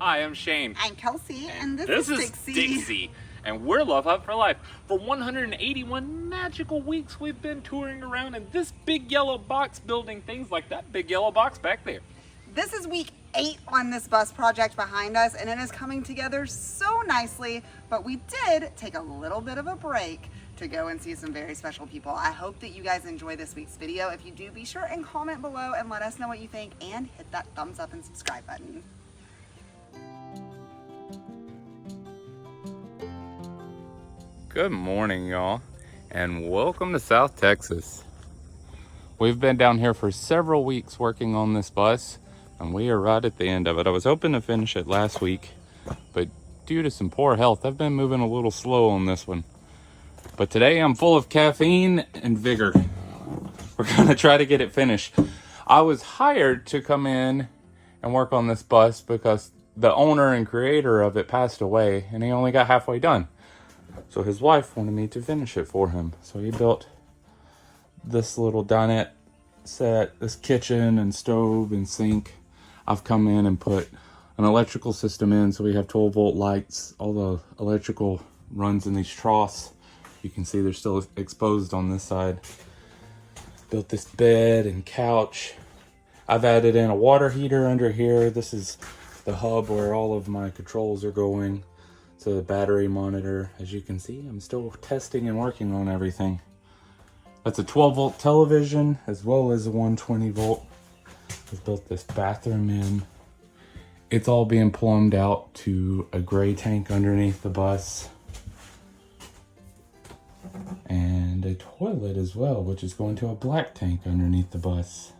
Hi, I'm Shane. I'm Kelsey, and this is Dixie. And we're Love Hub for Life. For 181 magical weeks, we've been touring around in this big yellow box, building things like that big yellow box back there. This is week 8 on this bus project behind us, and it is coming together so nicely, but we did take a little bit of a break to go and see some very special people. I hope that you guys enjoy this week's video. If you do, be sure and comment below and let us know what you think, and hit that thumbs up and subscribe button. Good morning, y'all, and welcome to South Texas. We've been down here for several weeks working on this bus, and we are right at the end of it. I was hoping to finish it last week, but due to some poor health, I've been moving a little slow on this one. But today I'm full of caffeine and vigor. We're gonna try to get it finished. I was hired to come in and work on this bus because the owner and creator of it passed away, and he only got halfway done. So his wife wanted me to finish it for him. So he built this little dinette set, this kitchen and stove and sink. I've come in and put an electrical system in, so we have 12-volt lights. All the electrical runs in these troughs. You can see they're still exposed on this side. Built this bed and couch. I've added in a water heater under here. This is the hub where all of my controls are going. To the battery monitor. As you can see, I'm still testing and working on everything. That's a 12-volt television as well as a 120-volt. I've built this bathroom in. It's all being plumbed out to a gray tank underneath the bus. And a toilet as well, which is going to a black tank underneath the bus.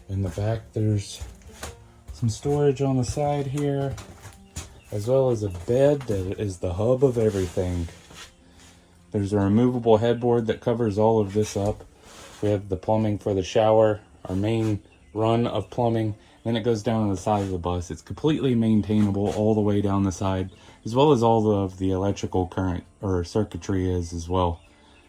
In the back, there's some storage on the side here, as well as a bed that is the hub of everything. There's a removable headboard that covers all of this up. We have the plumbing for the shower, our main run of plumbing, then it goes down to the side of the bus. It's completely maintainable all the way down the side, as well as all of the electrical current or circuitry is as well.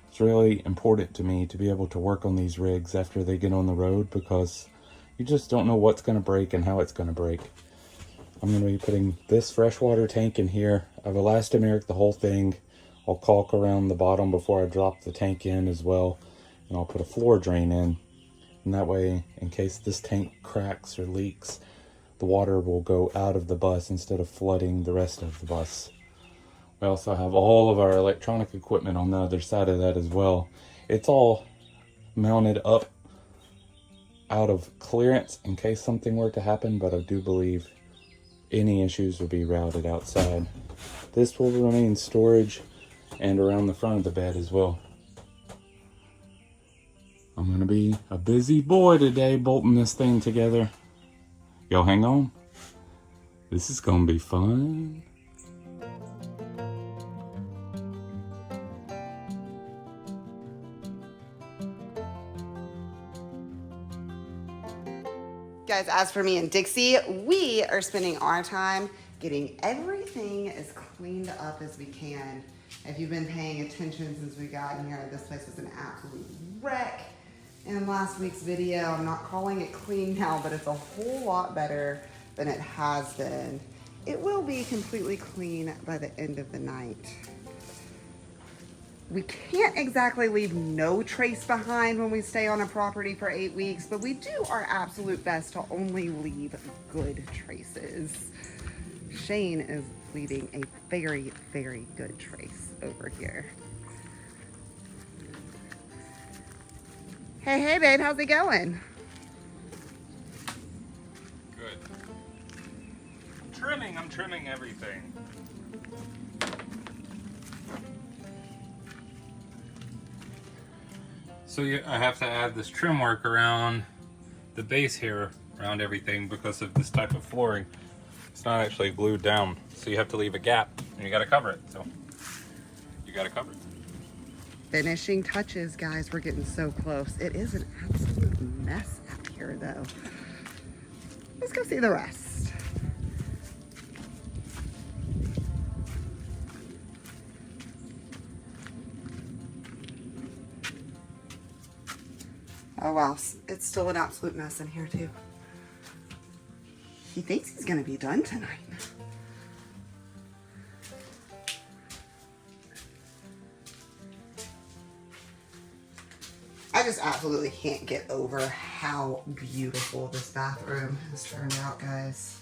It's really important to me to be able to work on these rigs after they get on the road, because you just don't know what's going to break and how it's going to break. I'm going to be putting this freshwater tank in here. I've elastomeric the whole thing. I'll caulk around the bottom before I drop the tank in as well. And I'll put a floor drain in. And that way, in case this tank cracks or leaks, the water will go out of the bus instead of flooding the rest of the bus. We also have all of our electronic equipment on the other side of that as well. It's all mounted up out of clearance in case something were to happen, but I do believe any issues will be routed outside. This will remain storage and around the front of the bed as well. I'm gonna be a busy boy today bolting this thing together. Y'all hang on. This is gonna be fun. Guys, as for me and Dixie, we are spending our time getting everything as cleaned up as we can. If you've been paying attention since we got in here, this place was an absolute wreck in last week's video. I'm not calling it clean now, but it's a whole lot better than it has been. It will be completely clean by the end of the night. We can't exactly leave no trace behind when we stay on a property for 8 weeks, but we do our absolute best to only leave good traces. Shane is leaving a very, very good trace over here. Hey, babe, how's it going? Good. I'm trimming everything. So I have to add this trim work around the base here, around everything, because of this type of flooring. It's not actually glued down, so you have to leave a gap, and you got to cover it. So you got to cover it. Finishing touches, guys. We're getting so close. It is an absolute mess out here, though. Let's go see the rest. Oh wow, it's still an absolute mess in here too. He thinks he's gonna be done tonight. I just absolutely can't get over how beautiful this bathroom has turned out, guys.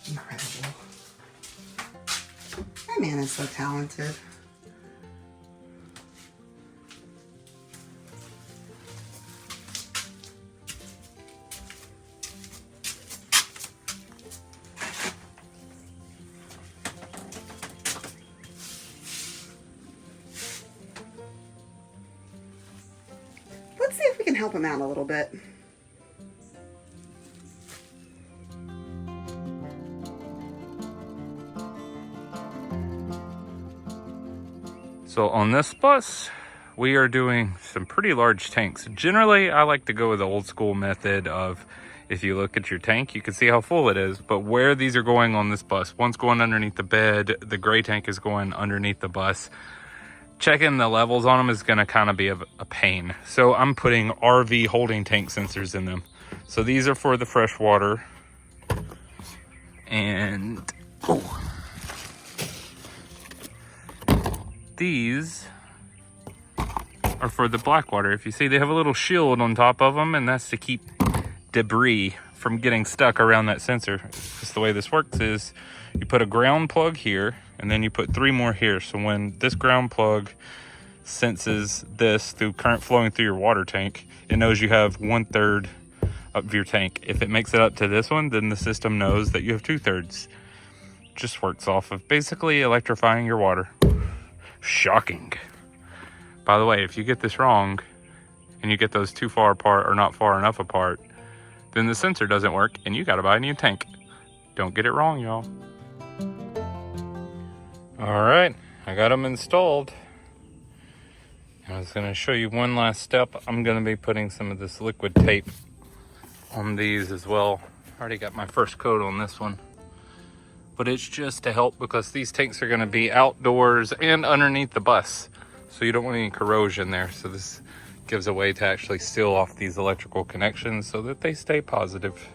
Incredible. That man is so talented. Let's see if we can help him out a little bit. So on this bus, we are doing some pretty large tanks. Generally, I like to go with the old school method of, if you look at your tank, you can see how full it is. But where these are going on this bus, one's going underneath the bed, the gray tank is going underneath the bus. Checking the levels on them is gonna kind of be a pain. So I'm putting RV holding tank sensors in them. So these are for the fresh water. And these are for the black water. If you see, they have a little shield on top of them, and that's to keep debris from getting stuck around that sensor. Just the way this works is you put a ground plug here, and then you put 3 more here. So when this ground plug senses this through current flowing through your water tank, it knows you have 1/3 of your tank. If it makes it up to this one, then the system knows that you have 2/3. Just works off of basically electrifying your water. Shocking. By the way, if you get this wrong and you get those too far apart or not far enough apart, then the sensor doesn't work and you gotta buy a new tank. Don't get it wrong, y'all. All right, I got them installed. I was gonna show you one last step. I'm gonna be putting some of this liquid tape on these as well. I already got my first coat on this one. But it's just to help because these tanks are gonna be outdoors and underneath the bus. So you don't want any corrosion there. So this gives a way to actually seal off these electrical connections so that they stay positive.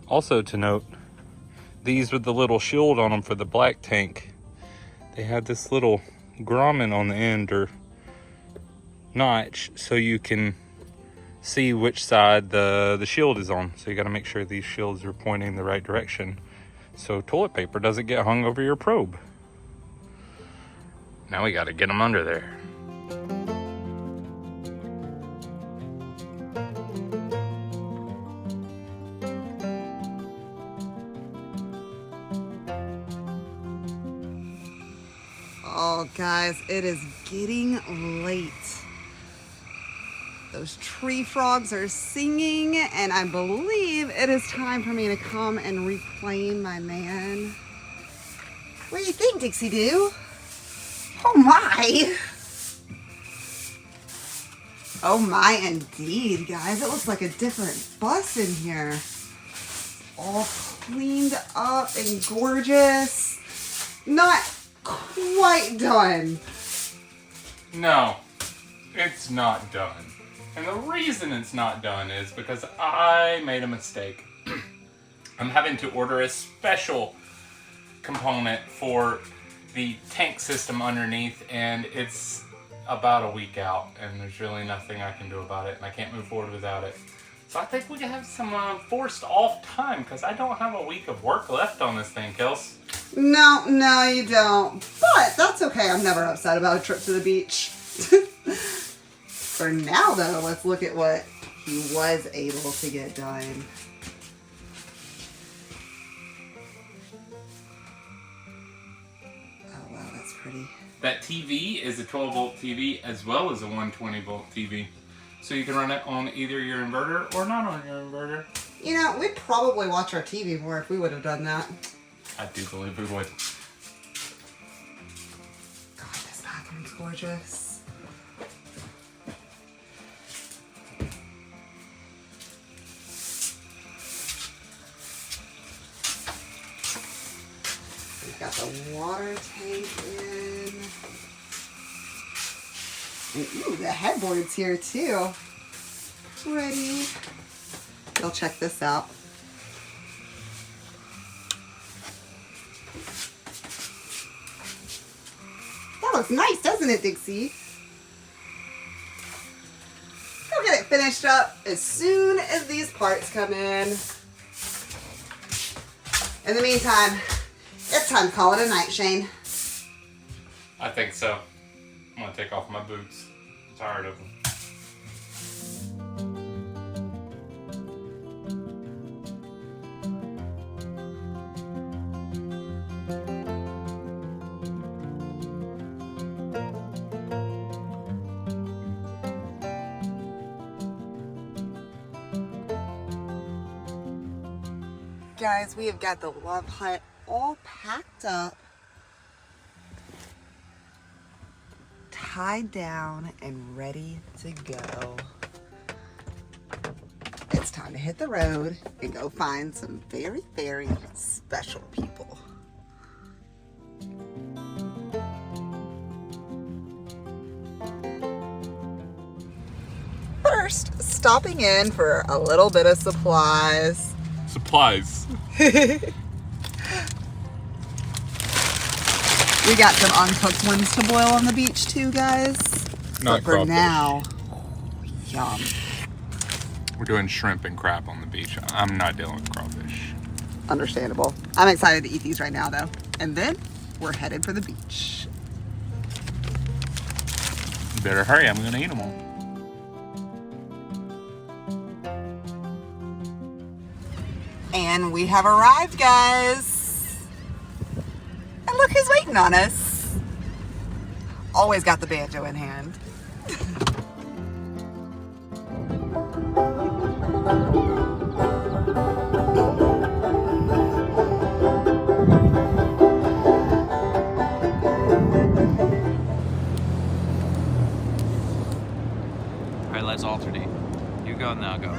Also to note, these with the little shield on them for the black tank, they had this little grommet on the end or notch so you can see which side the shield is on. So you gotta make sure these shields are pointing the right direction so toilet paper doesn't get hung over your probe. Now we gotta get them under there. Oh, guys, it is getting late. Those tree frogs are singing, and I believe it is time for me to come and reclaim my man. What do you think, Dixie Doo? Oh my! Oh my, indeed, guys. It looks like a different bus in here. All cleaned up and gorgeous. Not quite done. No, it's not done. And the reason it's not done is because I made a mistake. I'm having to order a special component for the tank system underneath, and it's about a week out, and there's really nothing I can do about it, and I can't move forward without it. So I think we can have some forced off time, because I don't have a week of work left on this thing, Kels. No, you don't. But that's okay. I'm never upset about a trip to the beach. For now, though, let's look at what he was able to get done. Oh, wow, that's pretty. That TV is a 12-volt TV as well as a 120-volt TV. So you can run it on either your inverter or not on your inverter. You know, we'd probably watch our TV more if we would have done that. I do believe we would. God, this bathroom's gorgeous. We've got the water tank in. And ooh, the headboard's here too. Pretty. You'll check this out. That looks nice, doesn't it, Dixie? We'll get it finished up as soon as these parts come in. In the meantime, it's time to call it a night, Shane. I think so. I'm gonna take off my boots. I'm tired of them. Guys, we have got the love hut all packed up, tied down, and ready to go. It's time to hit the road and go find some very, very special people. First, stopping in for a little bit of supplies. Supplies. We got some uncooked ones to boil on the beach too, guys. Not but for crawfish. now, yum. We're doing shrimp and crab on the beach. I'm not dealing with crawfish. Understandable. I'm excited to eat these right now though. And then we're headed for the beach. You better hurry, I'm gonna eat them all. And we have arrived, guys. And look who's waiting on us. Always got the banjo in hand. All right, let's alternate. You go and I'll go.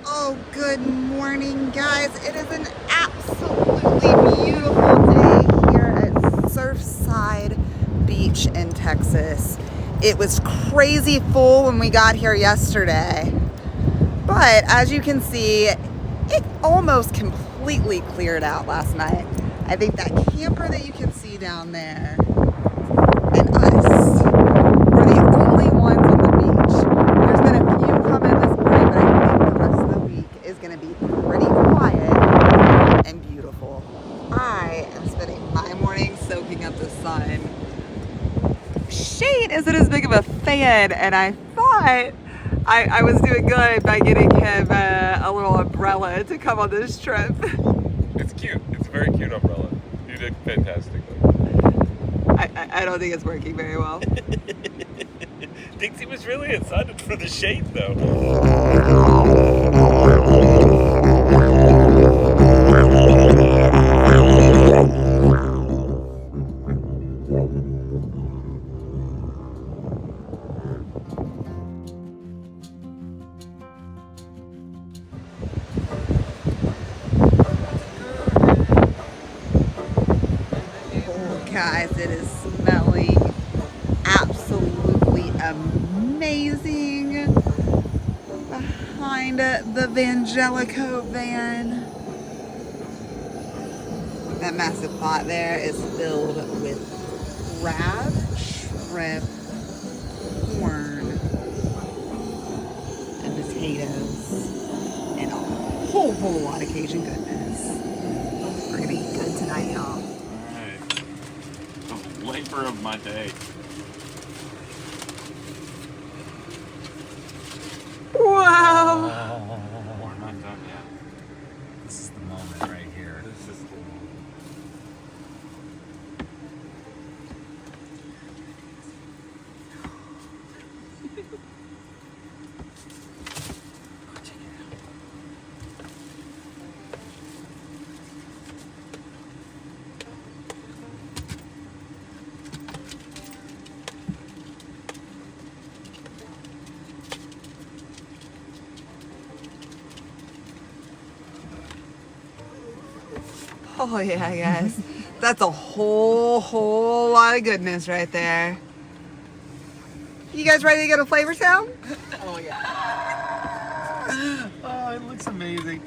Oh, good morning, guys. It is an absolutely beautiful day here at Surfside Beach in Texas. It was crazy full when we got here yesterday, but as you can see, it almost completely cleared out last night. I think that camper that you can see down there and us were the only ones on the beach. There's been a few come in this morning, but I think the rest of the week is going to be pretty quiet and beautiful. I am spending my morning soaking up the sun. Shane isn't as big of a fan, and I thought I was doing good by getting him a little umbrella to come on this trip. It's cute. It's a very cute umbrella. You did fantastically. I don't think it's working very well. Dixie was really excited for the shade, though. Guys, it is smelling absolutely amazing behind the Vangelico van. That massive pot there is filled with crab, shrimp, corn, and potatoes, and a whole lot of Cajun goodness. We're gonna eat good tonight, y'all. Labor of my day. Wow! We're not done yet. This is the moment right here. This is the moment. Oh yeah, guys. That's a whole lot of goodness right there. You guys ready to go to Flavor Town? Oh yeah. Oh, it looks amazing.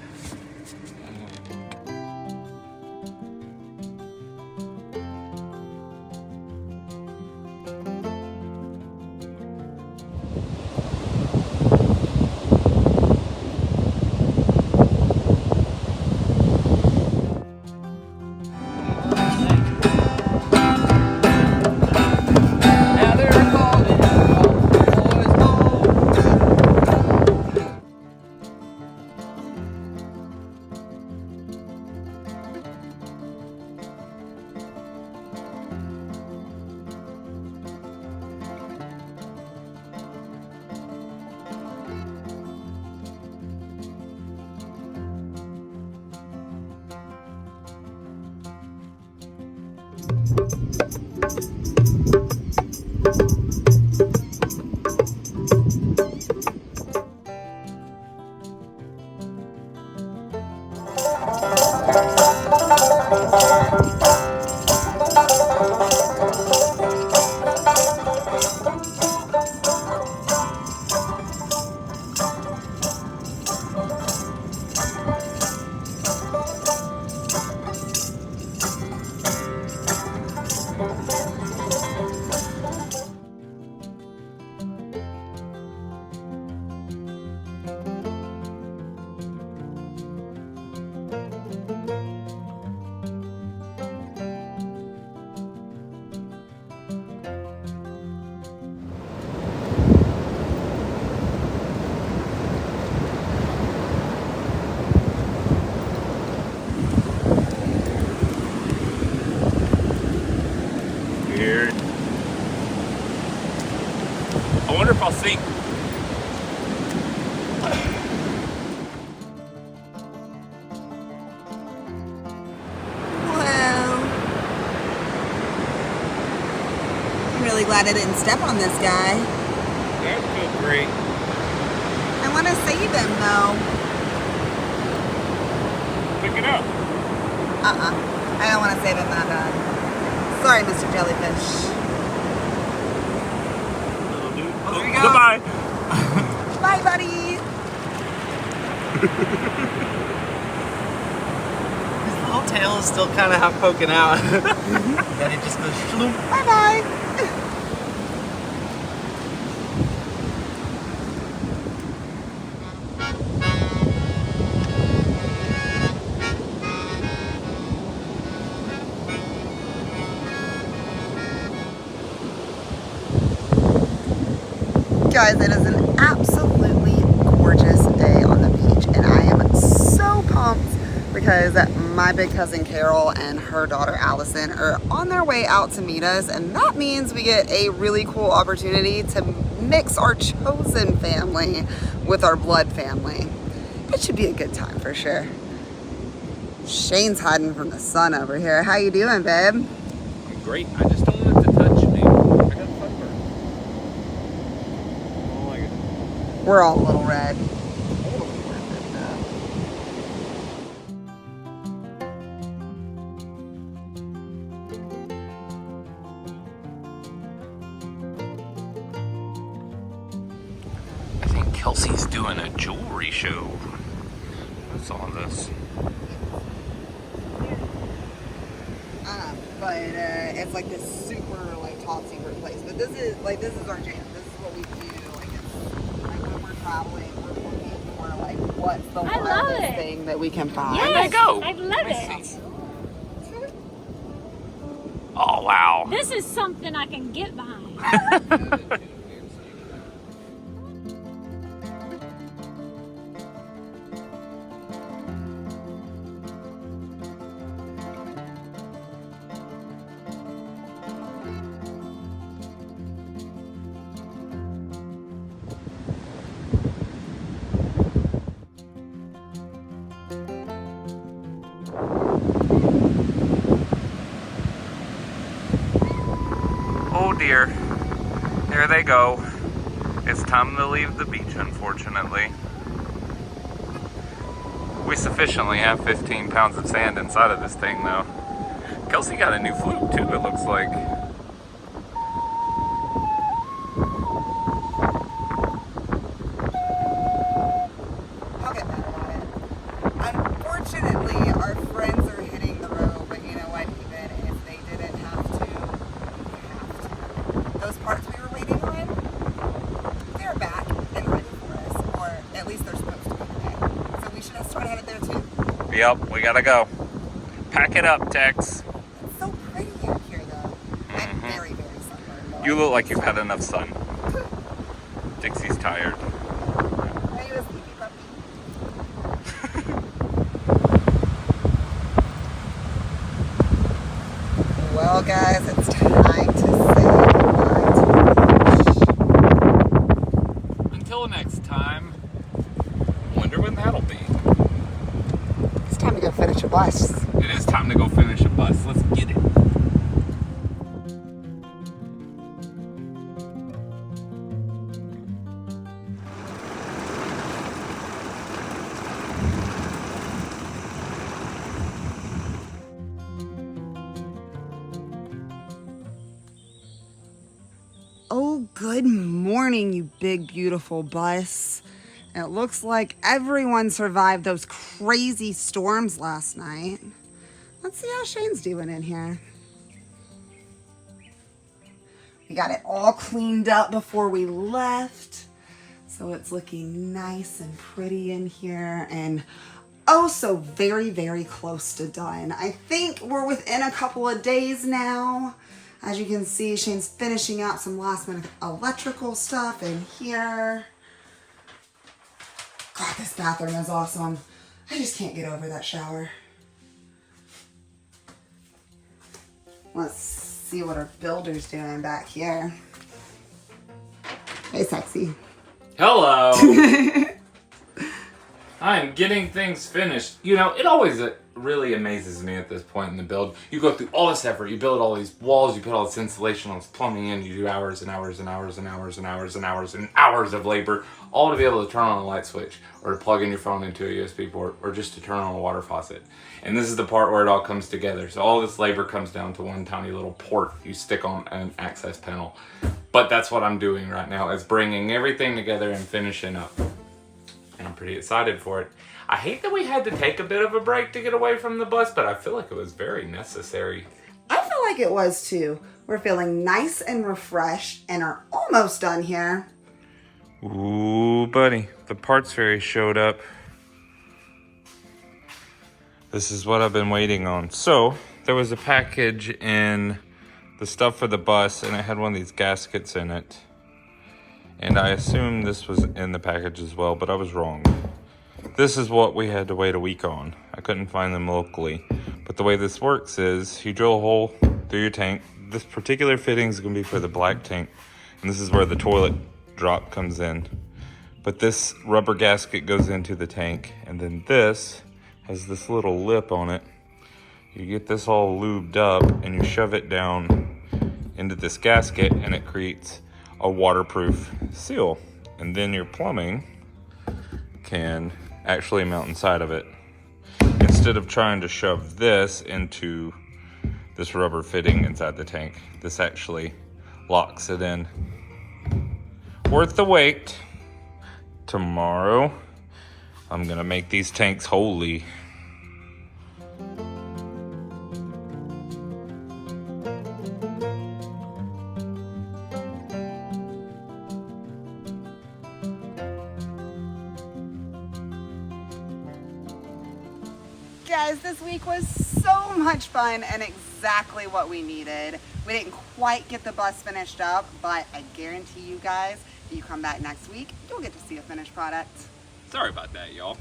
Weird. I wonder if I'll sink. Well, I'm really glad I didn't step on this guy. That feels great. I want to save him though. Pick it up. I don't want to save him that bad. Sorry, Mr. Jellyfish. Little dude. Oh, there you go. Goodbye. Bye, buddy. His little tail is still kind of half poking out. Then it just goes shloom. Bye-bye. Guys, it is an absolutely gorgeous day on the beach, and I am so pumped because my big cousin Carol and her daughter Allison are on their way out to meet us, and that means we get a really cool opportunity to mix our chosen family with our blood family. It should be a good time for sure. Shane's hiding from the sun over here. How you doing, babe? I'm great. I just don't want it to touch me. I got sunburn. I don't like it. We're all a little red. I think Kelsey's doing a jewelry show. I saw this. But it's like this super like top secret place. But this is our jam. This is what we do. Like it's like when we're traveling, we're looking for like what's the wildest thing that we can find. Where'd they go? I love it. Oh wow. This is something I can get behind. Oh dear. There they go. It's time to leave the beach, unfortunately. We sufficiently have 15 pounds of sand inside of this thing, though. Kelsey got a new flute, too, it looks like. Yep, we gotta go. Pack it up, Tex. It's so pretty out here, though. I'm very, very sunburned. Though. You look like you've had enough sun. Dixie's tired. Are you a sleepy puppy? Well, guys, it's time to say goodbye to the beach. Until next time, wonder when that'll be. It's time to go finish a bus. It is time to go finish a bus. Let's get it. Oh, good morning, you big, beautiful bus. It looks like everyone survived those crazy storms last night. Let's see how Shane's doing in here. We got it all cleaned up before we left. So it's looking nice and pretty in here and oh so very, very close to done. I think we're within a couple of days now. As you can see, Shane's finishing up some last minute electrical stuff in here. God, this bathroom is awesome. I just can't get over that shower. Let's see what our builder's doing back here. Hey, sexy. Hello. I'm getting things finished. You know, it always really amazes me at this point in the build. You go through all this effort, you build all these walls, you put all this insulation, all this plumbing in, you do hours and hours and hours and hours and hours and hours and hours of labor, all to be able to turn on a light switch, or to plug in your phone into a USB port, or just to turn on a water faucet. And this is the part where it all comes together. So all this labor comes down to one tiny little port you stick on an access panel. But that's what I'm doing right now, is bringing everything together and finishing up. And I'm pretty excited for it. I hate that we had to take a bit of a break to get away from the bus, but I feel like it was very necessary. I feel like it was too. We're feeling nice and refreshed and are almost done here. Ooh, buddy, the parts fairy showed up. This is what I've been waiting on. So, there was a package in the stuff for the bus, and it had one of these gaskets in it. And I assumed this was in the package as well, but I was wrong. This is what we had to wait a week on. I couldn't find them locally. But the way this works is you drill a hole through your tank. This particular fitting is going to be for the black tank. And this is where the toilet drop comes in. But this rubber gasket goes into the tank. And then this has this little lip on it. You get this all lubed up and you shove it down into this gasket and it creates a waterproof seal, and then your plumbing can actually mount inside of it. Instead of trying to shove this into this rubber fitting inside the tank, this actually locks it in. Worth the wait. Tomorrow, I'm gonna make these tanks holy. Guys, this week was so much fun and exactly what we needed. We didn't quite get the bus finished up, but I guarantee you guys, if you come back next week, you'll get to see a finished product. Sorry about that, y'all.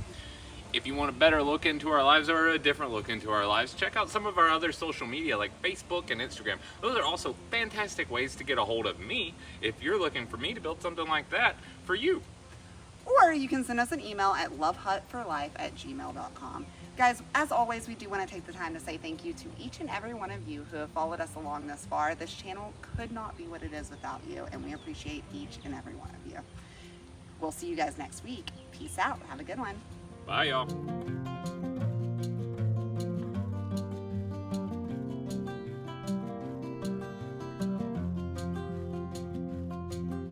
If you want a better look into our lives or a different look into our lives, check out some of our other social media like Facebook and Instagram. Those are also fantastic ways to get a hold of me if you're looking for me to build something like that for you. Or you can send us an email at lovehutforlife@gmail.com. Guys, as always, we do want to take the time to say thank you to each and every one of you who have followed us along this far. This channel could not be what it is without you, and we appreciate each and every one of you. We'll see you guys next week. Peace out. Have a good one. Bye, y'all.